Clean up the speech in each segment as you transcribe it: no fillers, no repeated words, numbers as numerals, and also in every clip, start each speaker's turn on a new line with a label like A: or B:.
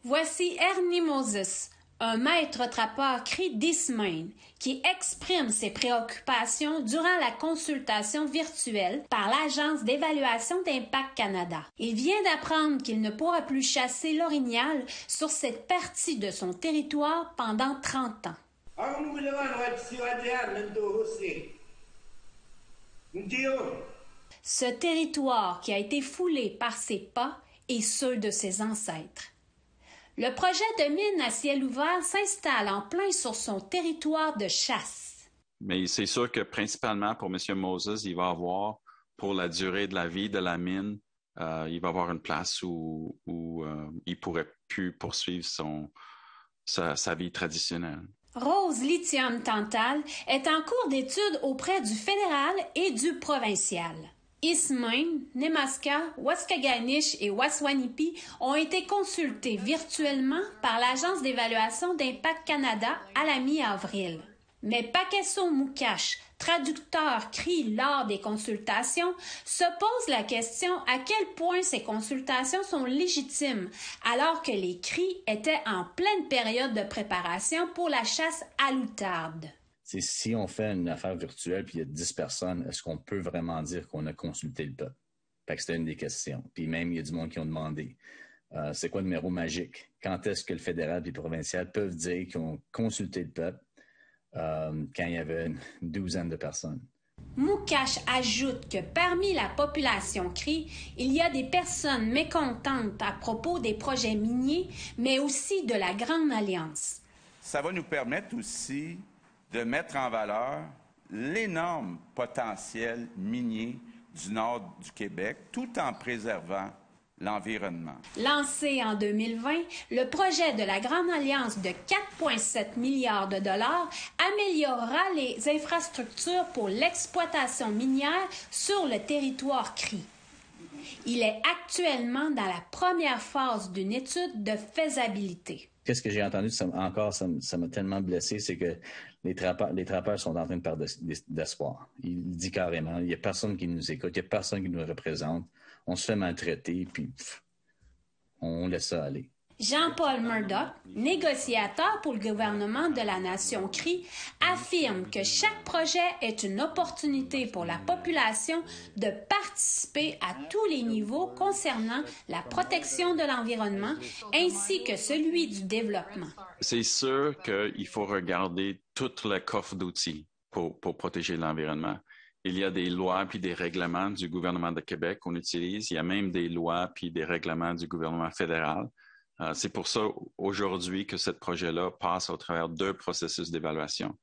A: Voici Ernie Moses, un maître trappeur cri d'Ismain, qui exprime ses préoccupations durant la consultation virtuelle par l'Agence d'évaluation d'impact Canada. Il vient d'apprendre qu'il ne pourra plus chasser l'orignal sur cette partie de son territoire pendant 30 ans. Ce territoire qui a été foulé par ses pas et ceux de ses ancêtres. Le projet de mine à ciel ouvert s'installe en plein sur son territoire de chasse.
B: Mais c'est sûr que principalement pour M. Moses, il va avoir, pour la durée de la vie de la mine, il va avoir une place où il pourrait plus poursuivre sa vie traditionnelle.
A: Rose Lithium Tantal est en cours d'études auprès du fédéral et du provincial. Ismain, Nemaska, Waskaganish et Waswanipi ont été consultés virtuellement par l'Agence d'évaluation d'impact Canada à la mi-avril. Mais Pakeso Mukash, traducteur cri lors des consultations, se pose la question à quel point ces consultations sont légitimes alors que les cris étaient en pleine période de préparation pour la chasse à l'outarde.
C: Si on fait une affaire virtuelle puis il y a 10 personnes, est-ce qu'on peut vraiment dire qu'on a consulté le peuple? Fait que c'était une des questions. Puis même, il y a du monde qui ont demandé. C'est quoi le numéro magique? Quand est-ce que le fédéral et le provincial peuvent dire qu'ils ont consulté le peuple quand il y avait une douzaine de personnes?
A: Mukash ajoute que parmi la population cri, il y a des personnes mécontentes à propos des projets miniers, mais aussi de la Grande Alliance.
D: Ça va nous permettre aussi de mettre en valeur l'énorme potentiel minier du nord du Québec, tout en préservant l'environnement.
A: Lancé en 2020, le projet de la Grande Alliance de 4,7 milliards de dollars améliorera les infrastructures pour l'exploitation minière sur le territoire CRI. Il est actuellement dans la première phase d'une étude de faisabilité.
C: Qu'est-ce que j'ai entendu, ça m'a tellement blessé, c'est que les trappeurs sont en train de perdre d'espoir. Il dit carrément, il n'y a personne qui nous écoute, il n'y a personne qui nous représente. On se fait maltraiter, puis on laisse ça aller.
A: Jean-Paul Murdoch, négociateur pour le gouvernement de la nation CRI, affirme que chaque projet est une opportunité pour la population de participer à tous les niveaux concernant la protection de l'environnement ainsi que celui du développement.
B: C'est sûr qu'il faut regarder tout le coffre d'outils pour protéger l'environnement. Il y a des lois puis des règlements du gouvernement de Québec qu'on utilise. Il y a même des lois puis des règlements du gouvernement fédéral. C'est pour ça, aujourd'hui, que ce projet-là passe au travers deux processus d'évaluation,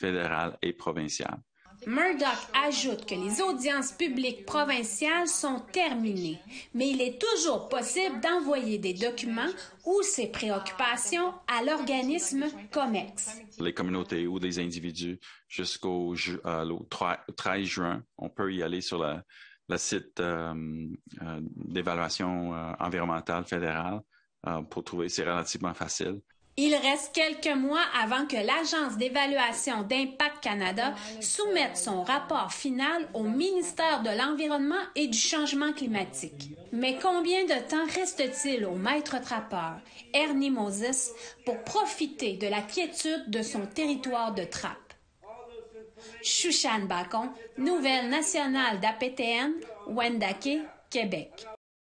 B: fédéral et provincial.
A: Murdoch ajoute que les audiences publiques provinciales sont terminées, mais il est toujours possible d'envoyer des documents ou ses préoccupations à l'organisme COMEX.
B: Les communautés ou des individus jusqu'au 13 juin, on peut y aller sur le site d'évaluation environnementale fédérale pour trouver, c'est relativement facile.
A: Il reste quelques mois avant que l'Agence d'évaluation d'impact Canada soumette son rapport final au ministère de l'Environnement et du Changement climatique. Mais combien de temps reste-t-il au maître trappeur, Ernie Moses, pour profiter de la quiétude de son territoire de trappe? Chouchane Bacon, Nouvelle nationale d'APTN, Wendake, Québec.